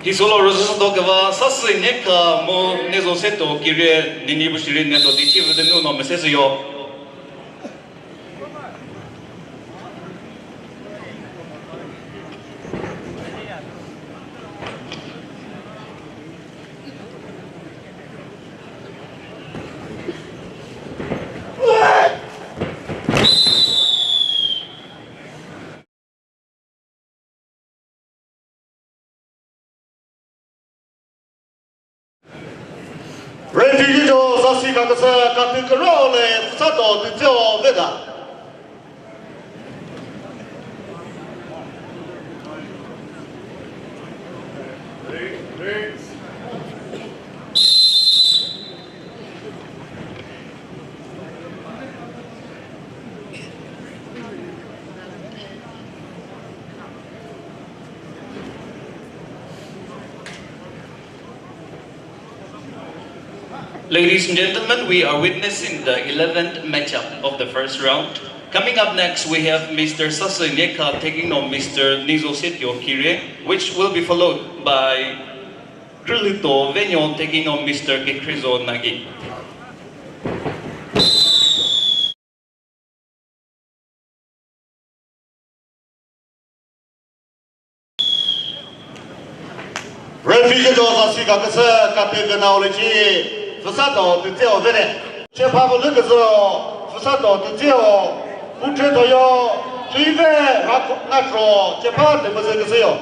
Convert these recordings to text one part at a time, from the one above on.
Hisolo Rosato Gava, Sasuyi Neka, Mo Nezo Seto, Kire, Ninibushiri Neto, the chief of the Nuno, Mesesio. Refugee Sasuyi Pfusato Tetseo Veda. Ladies and gentlemen, we are witnessing the 11th matchup of the first round. Coming up next, we have Mr. Sasuyi Neka taking on Mr. Nizo Setio Kire, which will be followed by Krulito Venyon taking on Mr. Gekrizo Nagi. Refugee Sasuyi Pfusato Tetseo Veda. Chepapo Lukaso, Pfusato Tetseo, Utretoyo, Trive, Natro, Chepat, the Museo.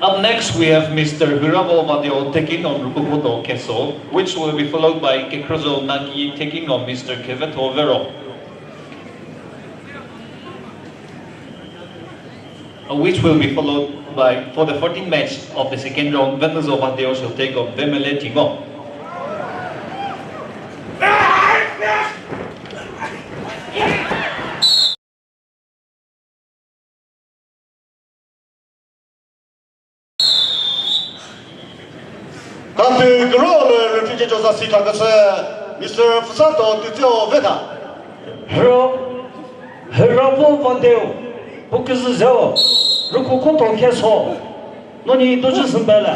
Up next, we have Mr. Hiravo Madio taking on Rukukoto Keso, which will be followed by Gekrozo Nagi taking on Mr. Keveto Vero. Which will be followed by, for the 14th match of the second round, Venezo Madio shall take on Vemele Tingo. Country Girl, Refugee Sasuyi Mr. Pfusato Tetseo Veda. Hero Vandeo, Bukizzo, Rukukoto Keso, Noni Dojisambella.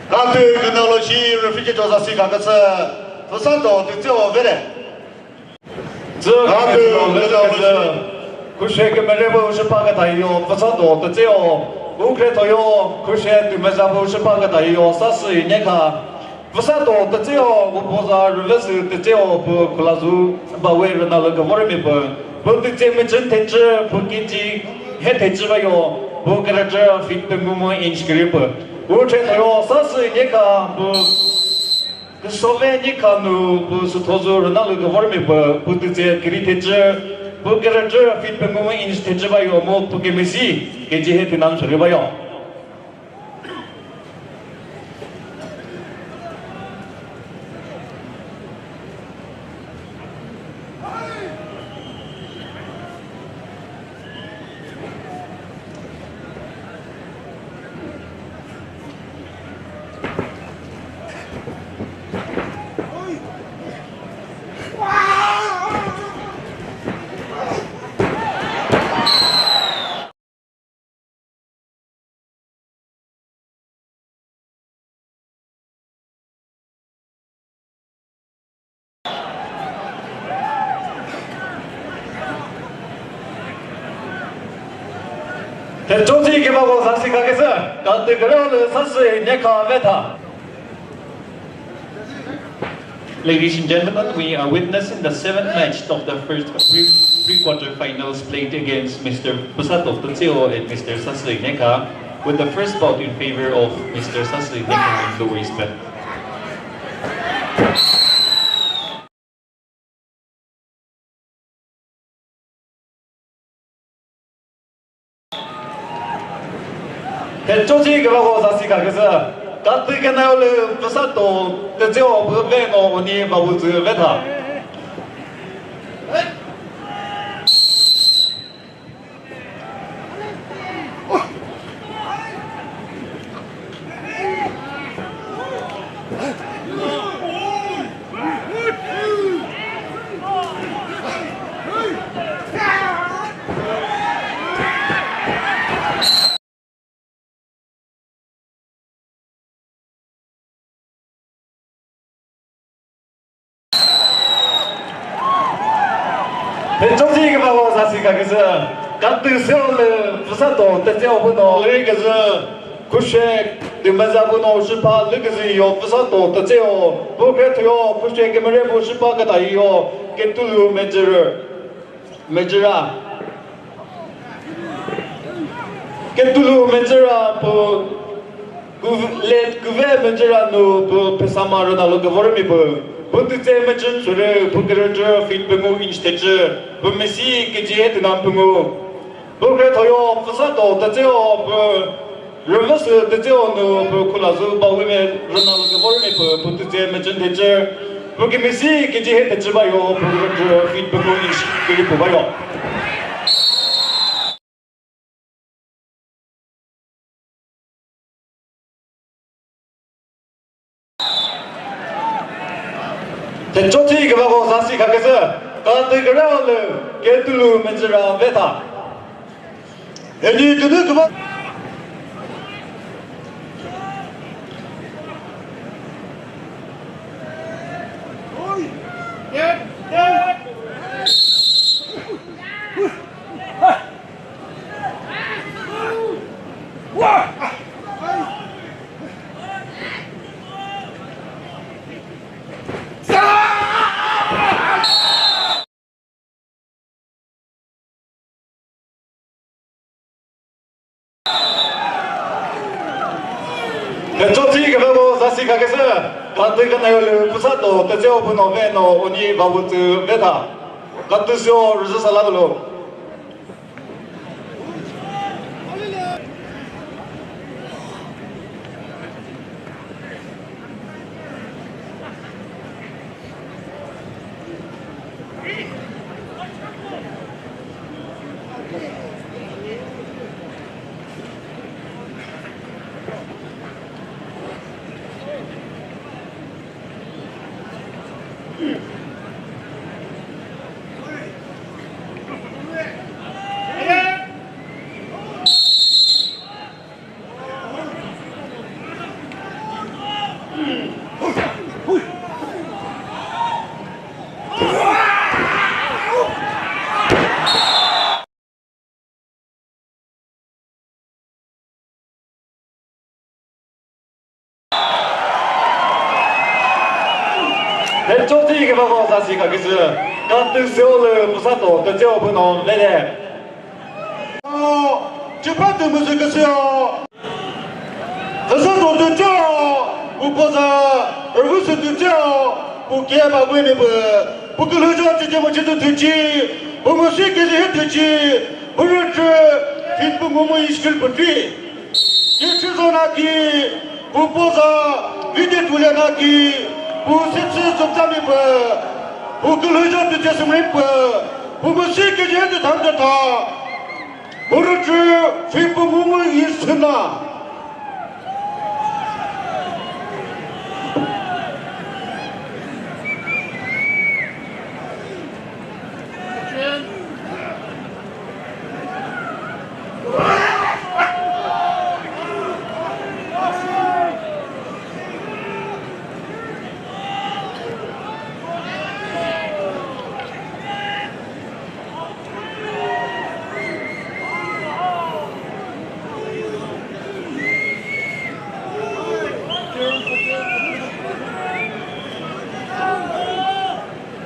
Country Technology, Refugee Sasuyi Pfusato Tetseo Veda. Kushek Merevo Shapagatayo, Pfusato Tetseo, Ukretoyo, Kushet Mezapo Shapagatayo, Sasuyi Neka, Pfusato Tetseo, Upoza, Reverse Tetseo, Kulazu, Bawe, Renalaga Warmipo, Pukitimin Teacher, Pukiti, Hetechivayo, Pukaraja, Fit the Mumu inch grip, Ukretoyo, Sasuyi Neka, Slovenia no Sutozo, Renalaga Warmipo, Putite, Gritecher. Bukaraja fit pengumu instead by your mo to Gemisi, Geji Finance Rivayo. 대조지 개발고 사시가겠어. 간데 그래도 사스이 네카 베타. Ladies and gentlemen, we are witnessing the 7th match of the first three-quarter finals played against Mr. Pfusato Tetseo and Mr. Sasuyi with the first bout in favor of Mr. Sasuyi in the waist belt. 대조지 개발고 사시가겠어. 간데 그나올 Pfusato Tetseo 부베노 오니 바우즈 베타. 대조지 개발고 사시가겠어. 간데 세올 Pfusato Tetseo 부노 레게즈 쿠셰 디마자부노 시파 레게즈 요 Pfusato Tetseo 부케토요 쿠셰 게메레부 시파가 다이요 게투루 Mejura Ketulu Mejura po let guve Mejura no po pesamaro na lo gavormi po Bunte Mejun sure bunkerojo fit bungu insteje bu mesi keje nam bungu bunke toyo Pfusato Tetseo po reverse Tetseo no po kulazu bawime rona lo gavormi po bunte Mejun deje bunke mesi keje deje bayo bunkerojo fit bungu insteje po bayo 대조지 개발고 사시가겠어. 간데 그래도 게투루 Mejura 베타. 애니 그네 그만 대조지 개발고 사시가겠어. 간데 그나올 Pfusato Tetseo 부노 베노 오니 바우즈 베타. 간데쇼 르사살라돌로 대조지 개발고 사시가겠어. 간데 세올 Pfusato Tetseo 부노 레레. 집한테 무슨 것이요? Pfusato Tetseo 우보자 얼굴서 Tetseo 우게바 왜네 뭐 그러죠 지금 어쨌든 되지 뭐뭐 세계에서 했듯이 뭐였지 빈부 뭐뭐 이식을 버티 예치서 나기 우보자 위대 돌려나기 부시치 접자미 뭐 부글러져 뜻했으면 뭐 부고 세계에서 했듯 당자다 뭐였지 빈부 뭐뭐 있으나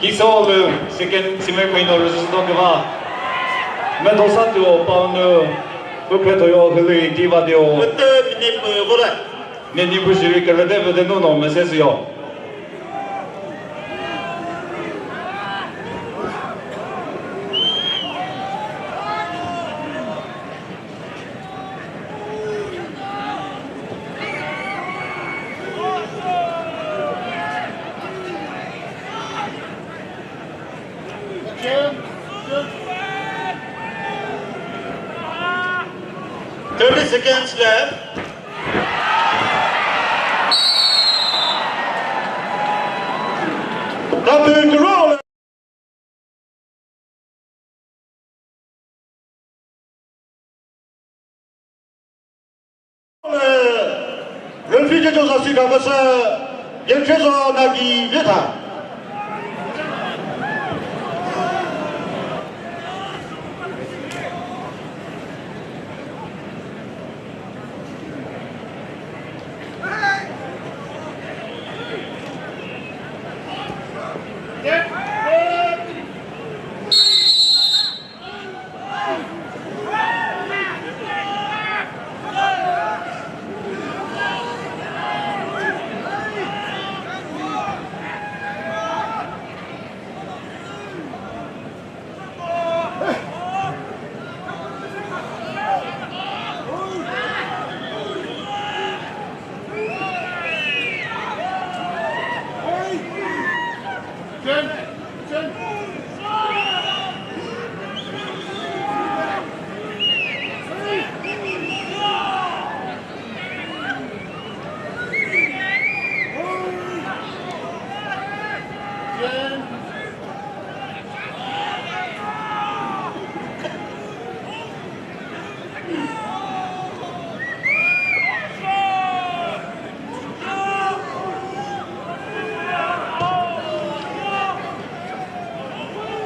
기소를 세컨 시메코이노 루스도그와 메도사토 파운드 부페토요 흘리 디바디오 Betul minit bola. 네니부시리 컬레데베데 노노 메세스요 Seconds left. Captain Roll. Refugee Joseph Gabasa, Pfusato Nagi Wrestling.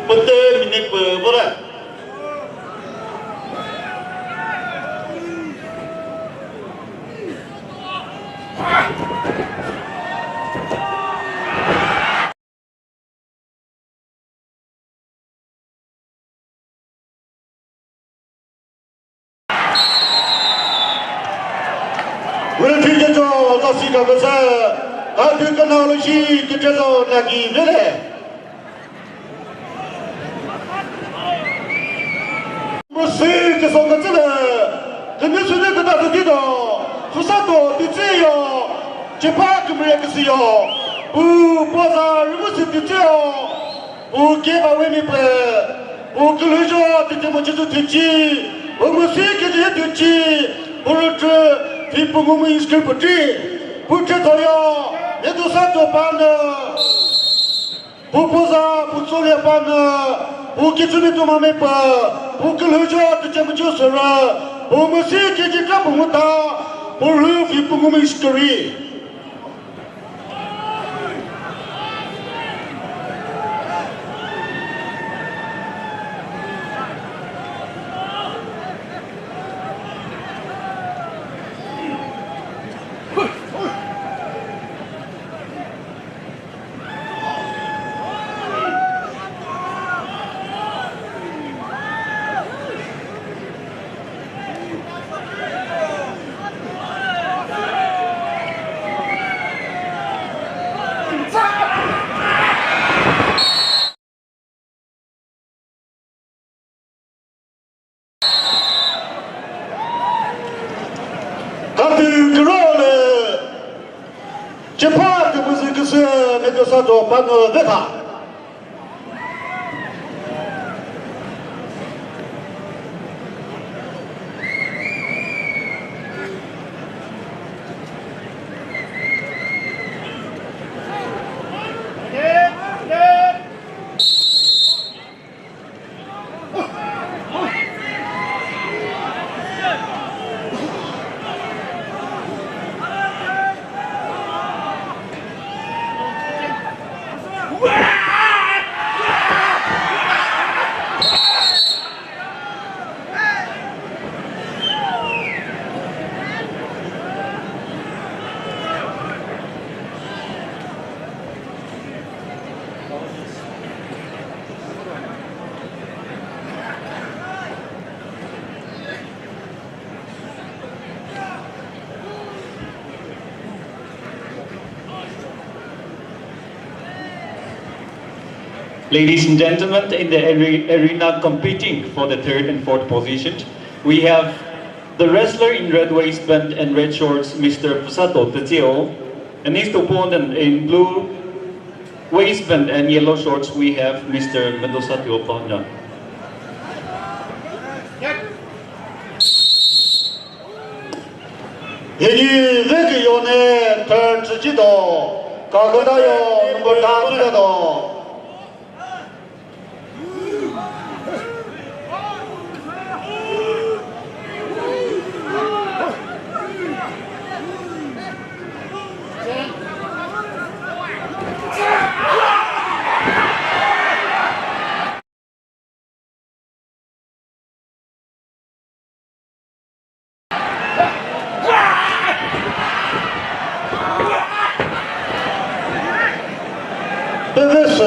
Betul minit bola. Refugee Joseph Gabasa, ada teknologi Pfusato Nagi Wrestling. Você que são cancelas, que nesse momento da vida, Pfusato Tetseo, que paga que se o posa você Tetseo, o que vai vir para o que o jogo de muito de Tetseo, o música de Tetseo, o outro tipo como inscrito porque toyo, é do santo pana, o posa, o sol é pana. O que tu me toma me pa, o que o jogo te chama de sora, o música de campo muda, o lufi por uma história. Cepat musik se Pfusato Pano Veta. Wow! Ladies and gentlemen, in the arena competing for the third and fourth position, we have the wrestler in red waistband and red shorts, Mr. Pfusato Tetseo, and his opponent in blue waistband and yellow shorts, we have Mr. Mejura. 여기 외교원의 덜지도 가거다요 number 다 들어도 This is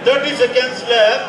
30 seconds left.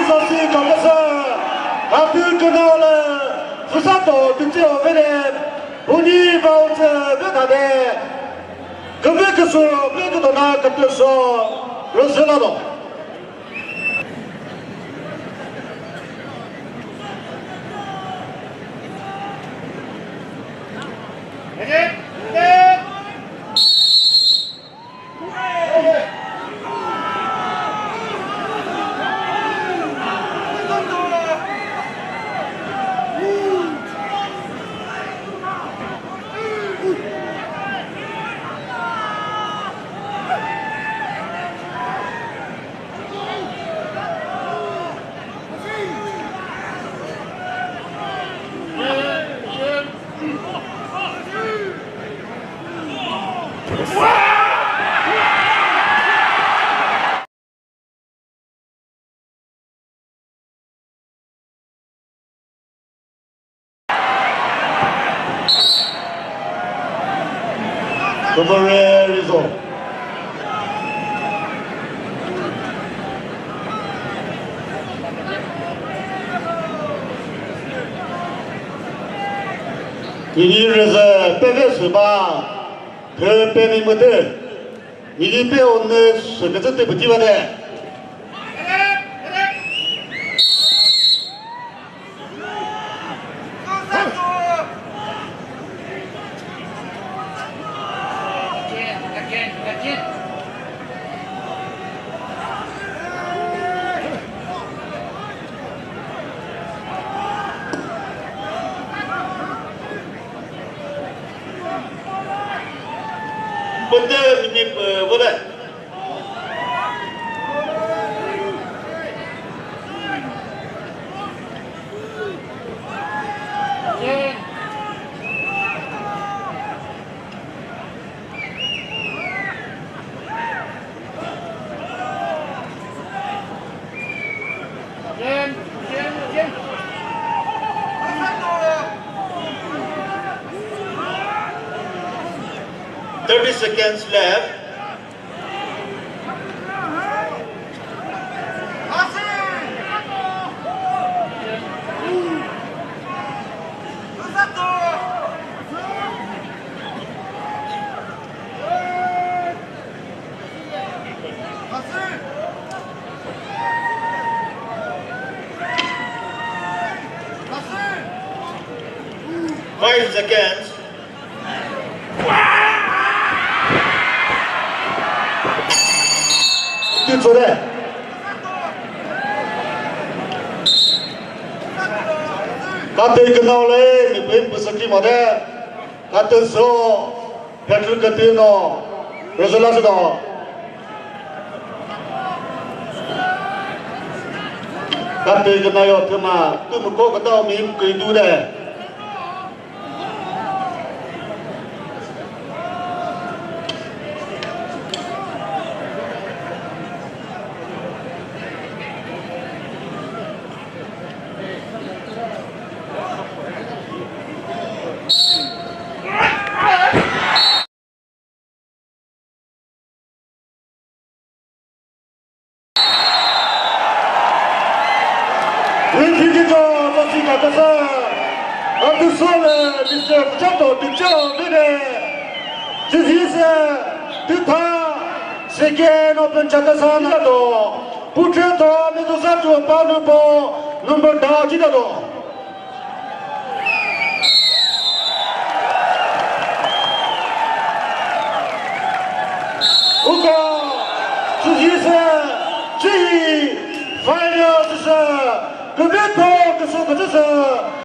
Sasuyi after Kanala Pfusato Tetseo Uni bouts Vedade Kavekaso Vedana Kapeso Roselado. Number result. 이기 그래서 빼빼스바 그 빼는 것들 이기 빼오는 수비자 때 붙이거든. Benda minit boleh. Thirty seconds left. Five seconds. Good. Kata kenal le, ni pun pesakit mana? Kata so, petrol kata no, Rasulullah sudah. Các tư cái này ở mà tư một cô cái tao mình cười tu đây. Mr. Pfusato Tetseo this is second Open Chakhesang Naga Pfusato Mejura number 2 final